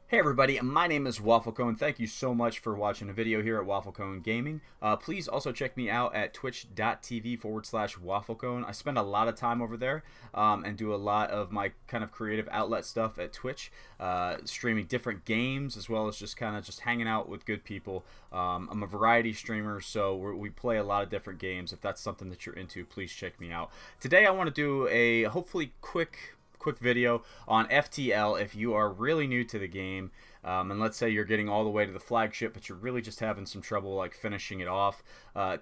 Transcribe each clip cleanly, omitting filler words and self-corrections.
Hey everybody, my name is WaffleCone. Thank you so much for watching a video here at WaffleCone Gaming. Please also check me out at twitch.tv/WaffleCone. I spend a lot of time over there and do a lot of my kind of creative outlet stuff at Twitch, streaming different games as well as just kind of just hanging out with good people. I'm a variety streamer, so we play a lot of different games. If that's something that you're into, please check me out. Today I want to do a hopefully quick video on FTL if you are really new to the game, and let's say you're getting all the way to the flagship but you're really just having some trouble like finishing it off.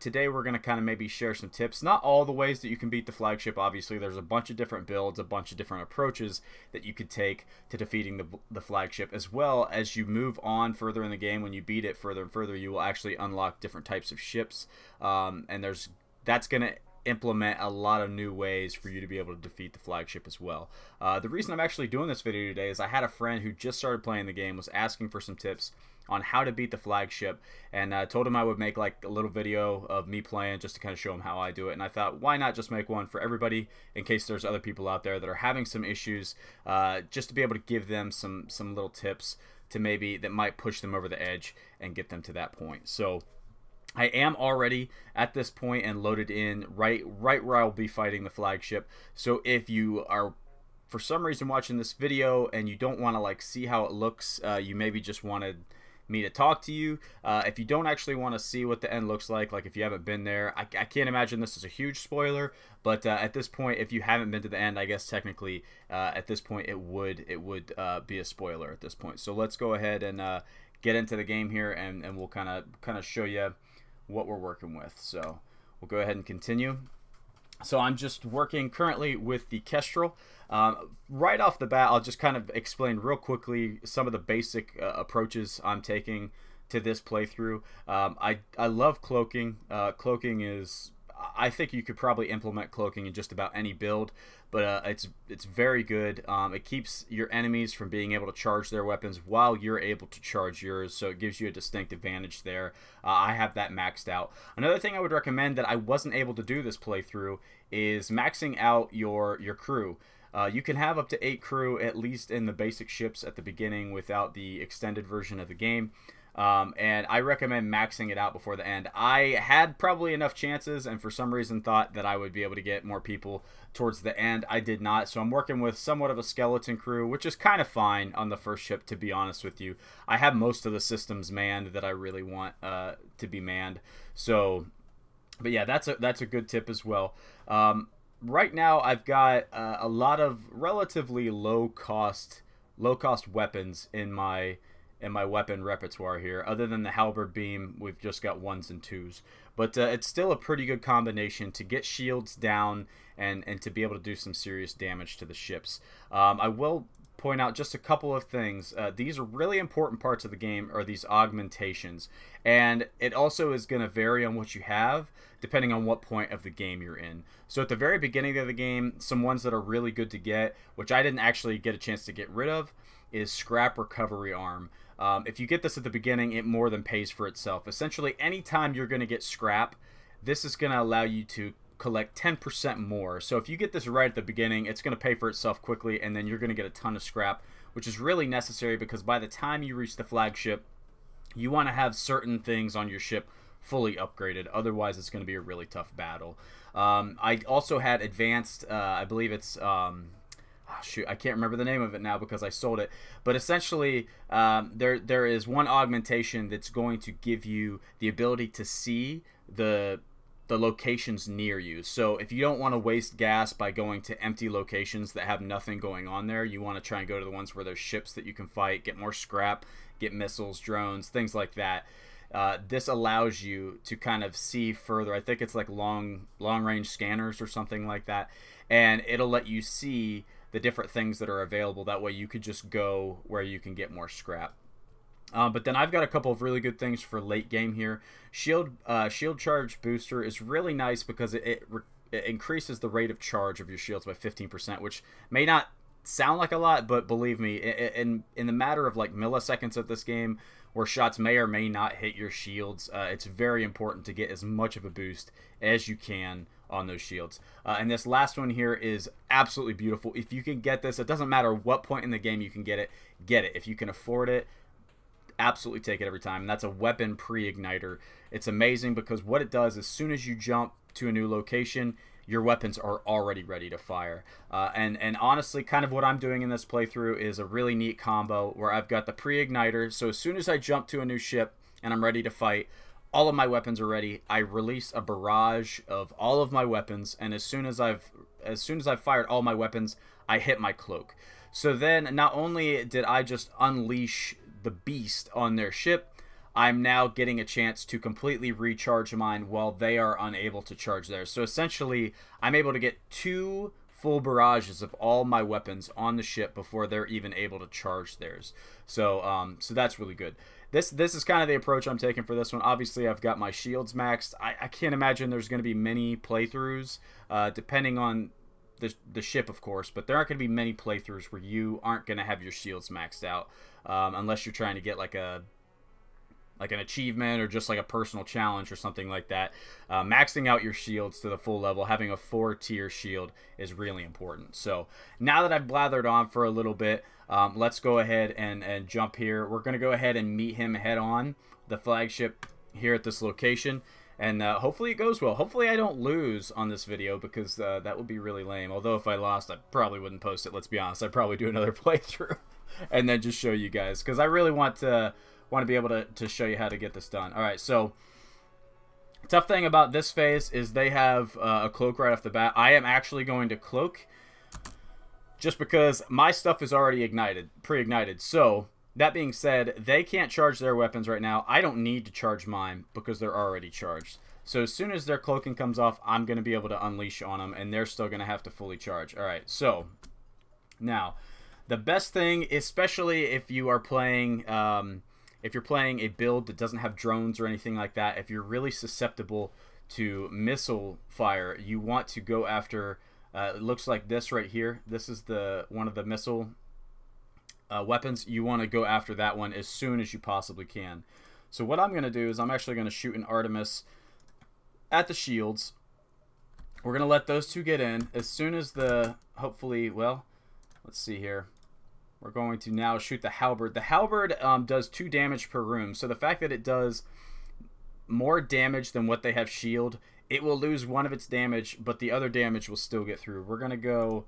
Today we're going to kind of maybe share some tips, not all the ways that you can beat the flagship. Obviously there's a bunch of different builds, a bunch of different approaches that you could take to defeating the flagship, as well as you move on further in the game. When you beat it further and further, you will actually unlock different types of ships, and that's going to implement a lot of new ways for you to be able to defeat the flagship as well. The reason I'm actually doing this video today is I had a friend who just started playing the game, was asking for some tips on how to beat the flagship, and I told him I would make like a little video of me playing just to kind of show him how I do it. And I thought, why not just make one for everybody in case there's other people out there that are having some issues, just to be able to give them some little tips to maybe that might push them over the edge and get them to that point. So I am already at this point and loaded in right where I'll be fighting the flagship. So if you are for some reason watching this video and you don't want to like see how it looks, you maybe just wanted me to talk to you. If you don't actually want to see what the end looks like if you haven't been there, I can't imagine this is a huge spoiler, but at this point, if you haven't been to the end, I guess technically at this point it would be a spoiler at this point. So let's go ahead and get into the game here, and we'll kind of show you what we're working with. So we'll go ahead and continue. So I'm just working currently with the Kestrel. Right off the bat, I'll just kind of explain real quickly some of the basic approaches I'm taking to this playthrough. I love cloaking. Cloaking is, I think you could probably implement cloaking in just about any build, but it's very good. It keeps your enemies from being able to charge their weapons while you're able to charge yours, so it gives you a distinct advantage there. I have that maxed out. Another thing I would recommend that I wasn't able to do this playthrough is maxing out your crew. You can have up to 8 crew, at least in the basic ships at the beginning, without the extended version of the game. And I recommend maxing it out before the end. I had probably enough chances and for some reason thought that I would be able to get more people towards the end. I did not, so I'm working with somewhat of a skeleton crew, which is kind of fine on the first ship, to be honest with you. I have most of the systems manned that I really want to be manned. So, but yeah, that's a good tip as well. Right now I've got a lot of relatively low cost weapons in my weapon repertoire here. Other than the halberd beam, we've just got 1s and 2s, but it's still a pretty good combination to get shields down and to be able to do some serious damage to the ships. I will point out just a couple of things. These are really important parts of the game, are these augmentations, and it also is going to vary on what you have depending on what point of the game you're in. So at the very beginning of the game, some ones that are really good to get, which I didn't actually get a chance to get rid of, is scrap recovery arm. If you get this at the beginning, it more than pays for itself. Essentially, anytime you're going to get scrap, this is going to allow you to collect 10% more. So if you get this right at the beginning, it's going to pay for itself quickly, and then you're going to get a ton of scrap, which is really necessary because by the time you reach the flagship, you want to have certain things on your ship fully upgraded. Otherwise, it's going to be a really tough battle. I also had advanced, I believe it's... shoot, I can't remember the name of it now because I sold it. But essentially, there is one augmentation that's going to give you the ability to see the locations near you. So if you don't want to waste gas by going to empty locations that have nothing going on there, you want to try and go to the ones where there's ships that you can fight, get more scrap, get missiles, drones, things like that. This allows you to kind of see further. I think it's like long range scanners or something like that, and it'll let you see the different things that are available. That way you could just go where you can get more scrap. But then I've got a couple of really good things for late game here. Shield charge booster is really nice because it increases the rate of charge of your shields by 15%, which may not sound like a lot, but believe me, in the matter of like milliseconds of this game, where shots may or may not hit your shields, it's very important to get as much of a boost as you can on those shields. And this last one here is absolutely beautiful. If you can get this, it doesn't matter what point in the game you can get it, get it. If you can afford it, absolutely take it every time. And that's a weapon pre-igniter. It's amazing because what it does, as soon as you jump to a new location, your weapons are already ready to fire. And honestly, kind of what I'm doing in this playthrough is a really neat combo where I've got the pre-igniter. So as soon as I jump to a new ship and I'm ready to fight, all of my weapons are ready. I release a barrage of all of my weapons, and as soon as I've fired all my weapons, I hit my cloak. So then not only did I just unleash the beast on their ship, I'm now getting a chance to completely recharge mine while they are unable to charge theirs. So essentially, I'm able to get 2 full barrages of all my weapons on the ship before they're even able to charge theirs. So so that's really good. This is kind of the approach I'm taking for this one. Obviously, I've got my shields maxed. I can't imagine there's going to be many playthroughs, depending on the ship, of course, but there aren't going to be many playthroughs where you aren't going to have your shields maxed out, unless you're trying to get like an achievement or just like a personal challenge or something like that. Maxing out your shields to the full level, having a 4-tier shield is really important. So now that I've blathered on for a little bit, let's go ahead and jump here. We're going to go ahead and meet him head on, the flagship, here at this location. And hopefully it goes well. Hopefully I don't lose on this video, because that would be really lame. Although if I lost, I probably wouldn't post it, let's be honest. I'd probably do another playthrough and then just show you guys, because I really want to be able to show you how to get this done. Alright, so tough thing about this phase is they have a cloak right off the bat. I am actually going to cloak just because my stuff is already pre-ignited. So that being said, they can't charge their weapons right now. I don't need to charge mine because they're already charged. So as soon as their cloaking comes off, I'm going to be able to unleash on them, and they're still going to have to fully charge. Alright, so now the best thing, especially if you are playing if you're playing a build that doesn't have drones or anything like that, if you're really susceptible to missile fire, you want to go after, it looks like this right here. This is one of the missile weapons. You want to go after that one as soon as you possibly can. So what I'm going to do is I'm actually going to shoot an Artemis at the shields. We're going to let those two get in. As soon as hopefully, well, let's see here. We're going to now shoot the halberd. The halberd does 2 damage per room. So the fact that it does more damage than what they have shield, it will lose 1 of its damage, but the other damage will still get through. We're going to go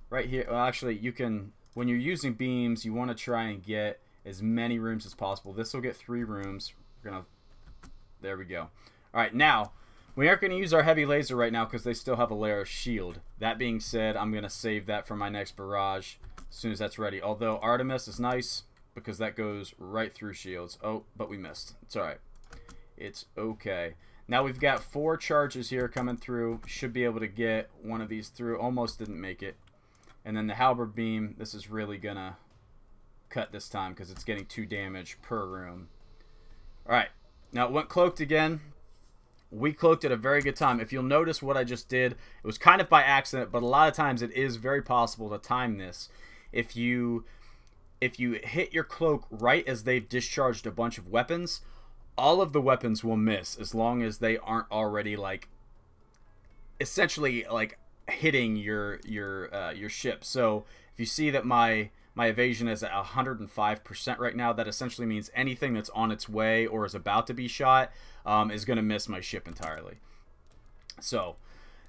right here. Well, actually, you can, when you're using beams, you want to try and get as many rooms as possible. This will get 3 rooms. We're going to, there we go. All right, now, we aren't going to use our heavy laser right now because they still have a layer of shield. That being said, I'm going to save that for my next barrage as soon as that's ready. Although Artemis is nice because that goes right through shields. Oh, but we missed. It's alright. It's okay. Now we've got 4 charges here coming through. Should be able to get one of these through. Almost didn't make it. And then the halberd beam, this is really going to cut this time because it's getting 2 damage per room. Alright. Now it went cloaked again. We cloaked at a very good time. If you'll notice what I just did, it was kind of by accident, but a lot of times it is very possible to time this. If you hit your cloak right as they've discharged a bunch of weapons, all of the weapons will miss as long as they aren't already like essentially like hitting your ship. So if you see that my evasion is at 105% right now, that essentially means anything that's on its way or is about to be shot is going to miss my ship entirely. So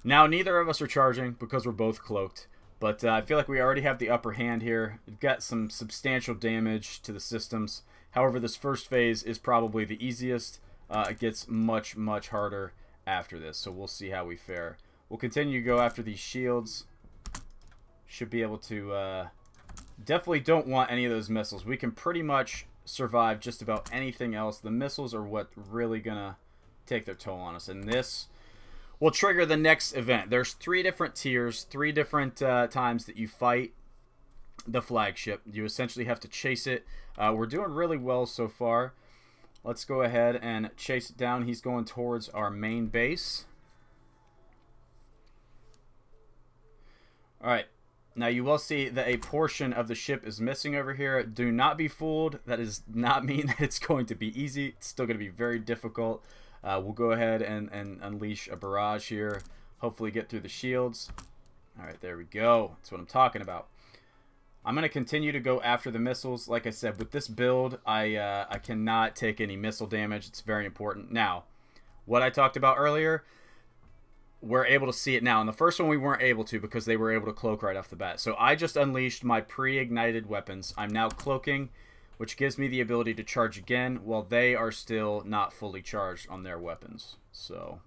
now neither of us are charging because we're both cloaked. But I feel like we already have the upper hand here. We've got some substantial damage to the systems. However, this first phase is probably the easiest. It gets much, much harder after this. So we'll see how we fare. We'll continue to go after these shields. Should be able to... definitely don't want any of those missiles. We can pretty much survive just about anything else. The missiles are what really going to take their toll on us. And this... will trigger the next event. There's 3 different tiers, 3 different times that you fight the flagship. You essentially have to chase it. We're doing really well so far. Let's go ahead and chase it down. He's going towards our main base. Alright. Now you will see that a portion of the ship is missing over here. Do not be fooled. That does not mean that it's going to be easy. It's still going to be very difficult. We'll go ahead and unleash a barrage here. Hopefully get through the shields. All right, there we go. That's what I'm talking about. I'm going to continue to go after the missiles. Like I said, with this build, I cannot take any missile damage. It's very important. Now, what I talked about earlier, we're able to see it now. In the first one, we weren't able to because they were able to cloak right off the bat. So I just unleashed my pre-ignited weapons. I'm now cloaking, which gives me the ability to charge again while they are still not fully charged on their weapons. So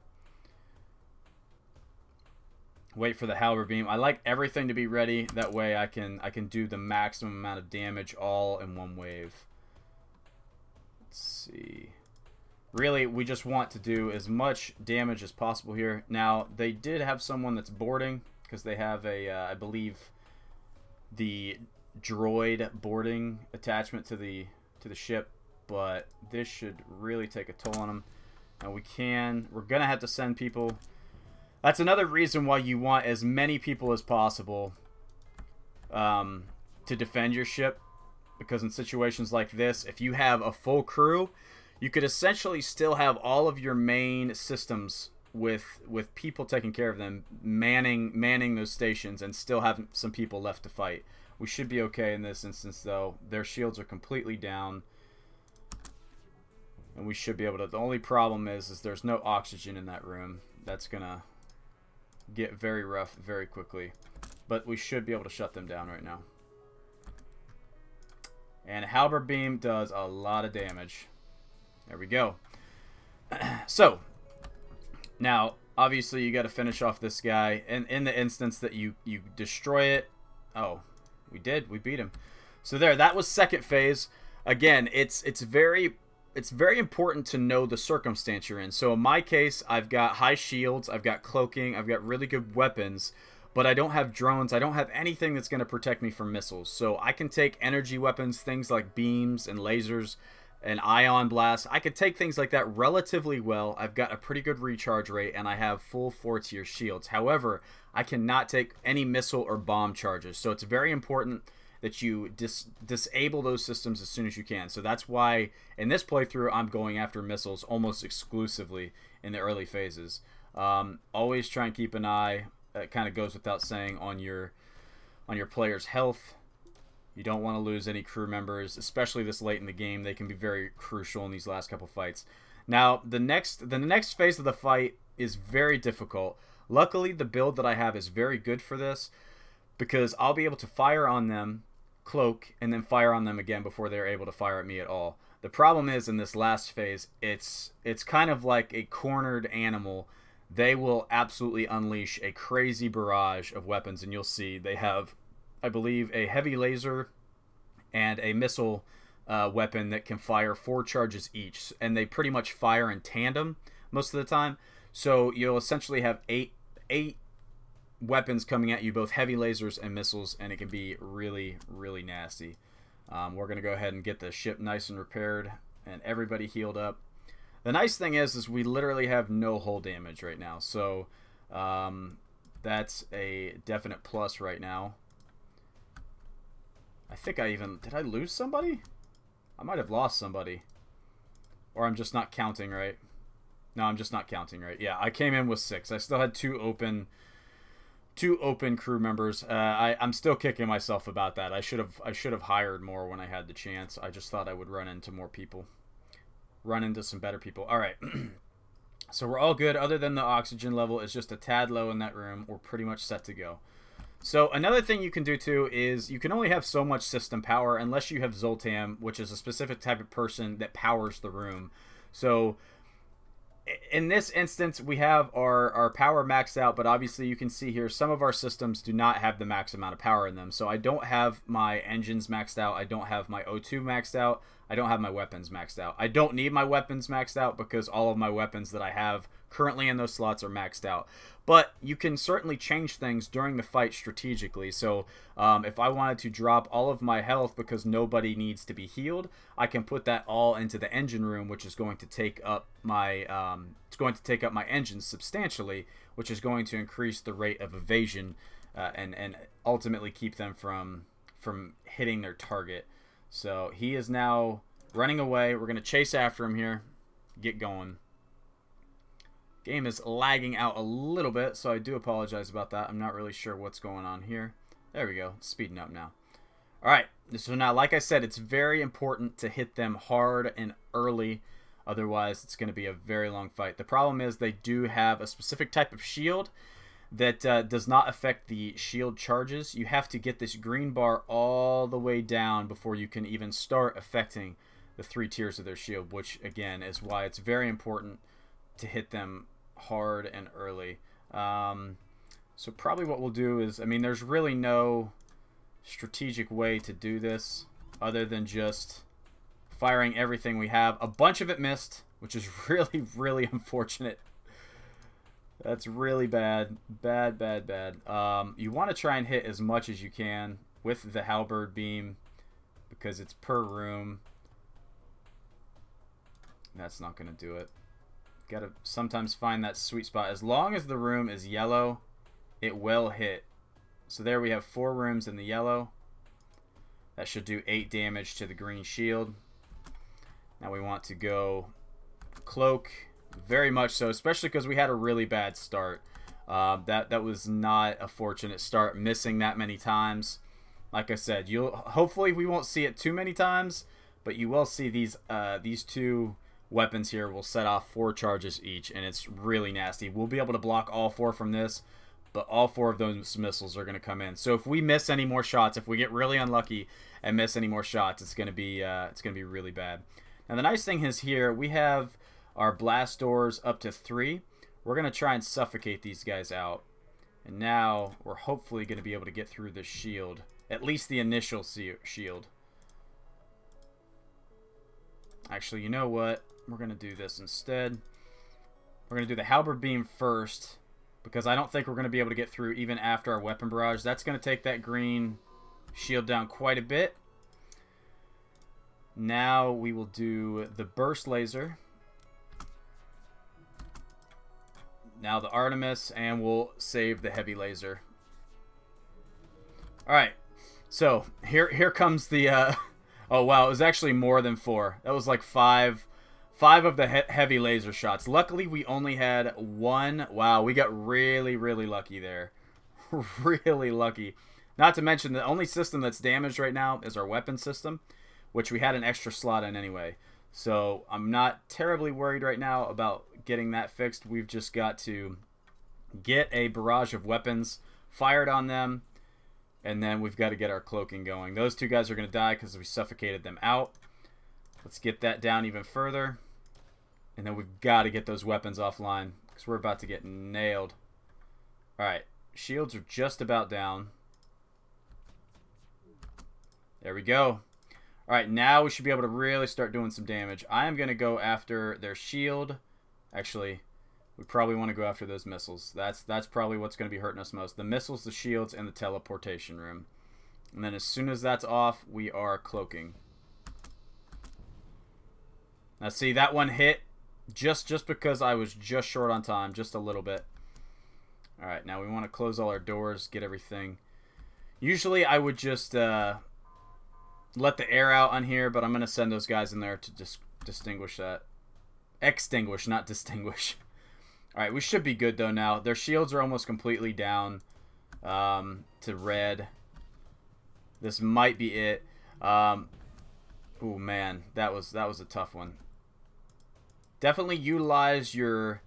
wait for the halberd beam. I like everything to be ready. That way I can do the maximum amount of damage all in one wave. Let's see. Really, we just want to do as much damage as possible here. Now, they did have someone that's boarding because they have a, I believe, the droid boarding attachment to the ship. But this should really take a toll on them. And we're gonna have to send people. That's another reason why you want as many people as possible to defend your ship, because in situations like this, if you have a full crew, you could essentially still have all of your main systems with people taking care of them, manning those stations, and still have some people left to fight. We should be okay in this instance, though. Their shields are completely down, and we should be able to. The only problem is there's no oxygen in that room. That's gonna get very rough very quickly, but we should be able to shut them down right now. And halberd beam does a lot of damage. There we go. So now obviously you got to finish off this guy, and in the instance that you destroy it. Oh, we beat him. So there, that was second phase. Again, it's very important to know the circumstance you're in. So in my case, I've got high shields, I've got cloaking, I've got really good weapons, but I don't have drones. I don't have anything that's going to protect me from missiles. So I can take energy weapons, things like beams and lasers and ion blast. I could take things like that relatively well. I've got a pretty good recharge rate, and I have full 4-tier shields. However, I cannot take any missile or bomb charges. So it's very important that you disable those systems as soon as you can. So that's why in this playthrough I'm going after missiles almost exclusively in the early phases. Always try and keep an eye. It kind of goes without saying on your player's health. You don't want to lose any crew members, especially this late in the game. They can be very crucial in these last couple fights. Now, the next phase of the fight is very difficult. Luckily, the build that I have is very good for this, because I'll be able to fire on them, cloak, and then fire on them again before they're able to fire at me at all. The problem is, in this last phase, it's kind of like a cornered animal. They will absolutely unleash a crazy barrage of weapons, and you'll see they have, I believe, a heavy laser and a missile weapon that can fire 4 charges each, and they pretty much fire in tandem most of the time. So you'll essentially have eight weapons coming at you, both heavy lasers and missiles, and it can be really, really nasty. We're going to go ahead and get the ship nice and repaired and everybody healed up. The nice thing is we literally have no hull damage right now, so that's a definite plus right now. I think did I lose somebody? I might have lost somebody. Or I'm just not counting right. No, I'm just not counting right. Yeah, I came in with 6. I still had two open crew members. I'm still kicking myself about that. I should have hired more when I had the chance. I just thought I would run into more people. Run into some better people. All right. So we're all good. Other than the oxygen level is just a tad low in that room. We're pretty much set to go. So another thing you can do too is you can only have so much system power unless you have Zoltan, which is a specific type of person that powers the room. So in this instance, we have our power maxed out, but obviously you can see here some of our systems do not have the max amount of power in them. So I don't have my engines maxed out. I don't have my O2 maxed out. I don't have my weapons maxed out. I don't need my weapons maxed out because all of my weapons that I have currently in those slots are maxed out. But you can certainly change things during the fight strategically. So if I wanted to drop all of my health because nobody needs to be healed, I can put that all into the engine room, which is going to take up my engines substantially, which is going to increase the rate of evasion and ultimately keep them from hitting their target. So he is now running away. We're going to chase after him here. Get going. Game is lagging out a little bit, so I do apologize about that. I'm not really sure what's going on here. There we go. It's speeding up now. All right. So now, like I said, it's very important to hit them hard and early. Otherwise, it's going to be a very long fight. The problem is they do have a specific type of shield that does not affect the shield charges. You have to get this green bar all the way down before you can even start affecting the 3 tiers of their shield, which, again, is why it's very important to hit them hard and early. So probably what we'll do is, I mean, there's really no strategic way to do this other than just firing everything we have. A bunch of it missed, which is really, really unfortunate. That's really bad. Bad, bad, bad. You want to try and hit as much as you can with the halberd beam because it's per room. That's not going to do it. Gotta sometimes find that sweet spot. As long as the room is yellow, it will hit. So there we have 4 rooms in the yellow. That should do 8 damage to the green shield. Now we want to go cloak, very much so, especially because we had a really bad start. That was not a fortunate start, missing that many times. Like I said, hopefully we won't see it too many times, but you will see these 2 weapons here will set off 4 charges each, and it's really nasty. We'll be able to block all 4 from this, but all 4 of those missiles are going to come in. So if we miss any more shots, if we get really unlucky and miss any more shots, it's going to be really bad. Now the nice thing is here we have our blast doors up to 3. We're going to try and suffocate these guys out, and now we're hopefully going to be able to get through the shield, at least the initial shield. Actually, you know what? We're going to do this instead. We're going to do the halberd beam first, because I don't think we're going to be able to get through even after our weapon barrage. That's going to take that green shield down quite a bit. Now we will do the burst laser. Now the Artemis, and we'll save the heavy laser. Alright, so here comes the... oh wow, it was actually more than 4. That was like 5 of the heavy laser shots. Luckily, we only had 1. Wow, we got really, really lucky there. Really lucky. Not to mention, the only system that's damaged right now is our weapon system, which we had an extra slot in anyway. So I'm not terribly worried right now about getting that fixed. We've just got to get a barrage of weapons fired on them, and then we've got to get our cloaking going. Those 2 guys are going to die because we suffocated them out. Let's get that down even further. And then we've got to get those weapons offline because we're about to get nailed. Alright, shields are just about down. There we go. Alright, now we should be able to really start doing some damage. I am going to go after their shield. Actually, we probably want to go after those missiles. That's probably what's going to be hurting us most. The missiles, the shields, and the teleportation room. And then as soon as that's off, we are cloaking. Now see, that one hit just because I was just short on time, just a little bit. Alright, now we want to close all our doors, get everything. Usually I would just let the air out on here, but I'm going to send those guys in there to just distinguish that. Extinguish, not distinguish. Alright, we should be good though now. Their shields are almost completely down to red. This might be it. Oh man, that was a tough one. Definitely utilize your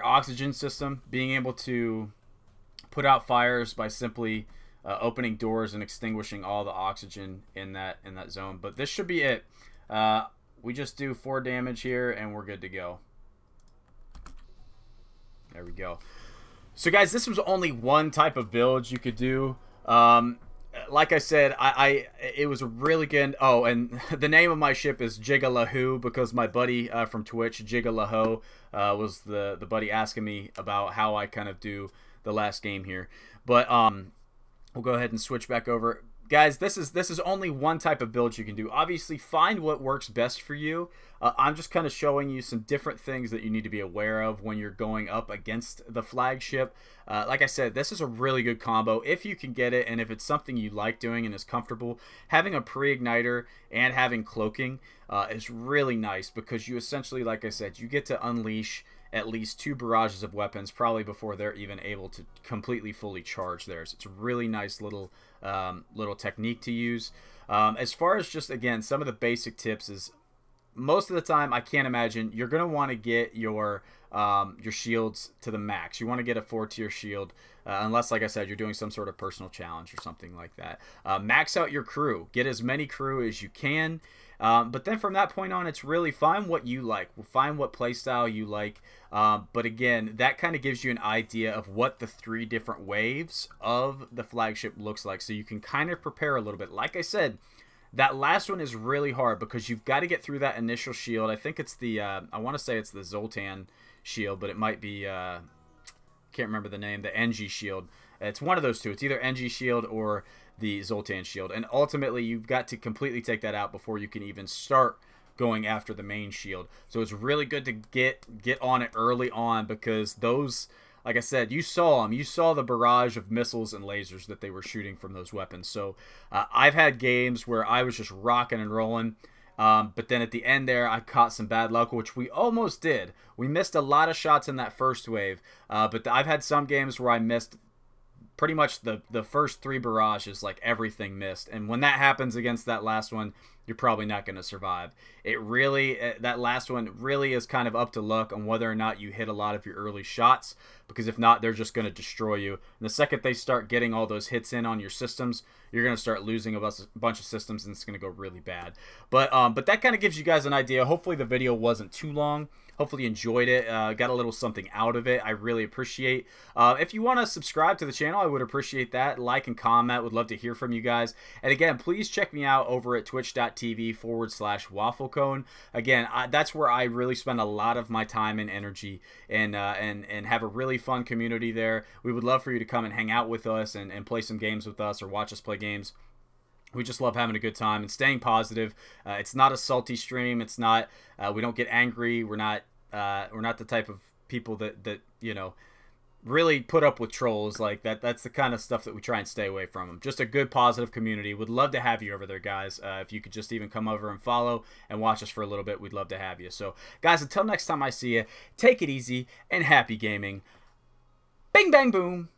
oxygen system, being able to put out fires by simply opening doors and extinguishing all the oxygen in that zone. But this should be it. We just do 4 damage here and we're good to go. There we go. So guys, this was only one type of build you could do. Like I said, it was really good. Oh, and the name of my ship is Jigalahu because my buddy from Twitch, Jigalahu, was the buddy asking me about how I kind of do the last game here. But we'll go ahead and switch back over. Guys, this is only one type of build you can do. Obviously, find what works best for you. I'm just kind of showing you some different things that you need to be aware of when you're going up against the flagship. Like I said, this is a really good combo if you can get it, and if it's something you like doing and is comfortable. Having a pre-igniter and having cloaking is really nice because you essentially, like I said, you get to unleash at least 2 barrages of weapons probably before they're even able to completely fully charge theirs. It's a really nice little little technique to use. As far as just, again, some of the basic tips is, most of the time, I can't imagine you're going to want to get your shields to the max. You want to get a 4-tier shield, unless, like I said, you're doing some sort of personal challenge or something like that. Max out your crew. Get as many crew as you can. But then from that point on, it's really find what you like. Find what playstyle you like. But again, that kind of gives you an idea of what the 3 different waves of the flagship looks like. So you can kind of prepare a little bit. Like I said, that last one is really hard because you've got to get through that initial shield. I think it's the, I want to say it's the Zoltan shield, but it might be, can't remember the name, the NG shield. It's one of those two. It's either NG shield or the Zoltan shield. And ultimately, you've got to completely take that out before you can even start going after the main shield. So it's really good to get on it early on, because those, like I said, you saw them. You saw the barrage of missiles and lasers that they were shooting from those weapons. So I've had games where I was just rocking and rolling. But then at the end there, I caught some bad luck, which we almost did. We missed a lot of shots in that first wave. But I've had some games where I missed pretty much the first 3 barrages, like everything missed. And when that happens against that last one, you're probably not going to survive. It really, that last one really is kind of up to luck on whether or not you hit a lot of your early shots, because if not, they're just going to destroy you. And the second they start getting all those hits in on your systems, you're going to start losing a bunch of systems, and it's going to go really bad. But that kind of gives you guys an idea. Hopefully the video wasn't too long. Hopefully you enjoyed it, got a little something out of it. I really appreciate. If you want to subscribe to the channel, I would appreciate that. Like and comment. Would love to hear from you guys. And again, please check me out over at twitch.tv/WaffleCone. Again, that's where I really spend a lot of my time and energy, and have a really fun community there. We would love for you to come and hang out with us and play some games with us, or watch us play games. We just love having a good time and staying positive. It's not a salty stream. It's not. We don't get angry. We're not the type of people that you know, really put up with trolls like that. That's the kind of stuff that we try and stay away from. Just a good, positive community. Would love to have you over there, guys. If you could just even come over and follow and watch us for a little bit, we'd love to have you. So, guys, until next time I see you, take it easy and happy gaming. Bing, bang, boom.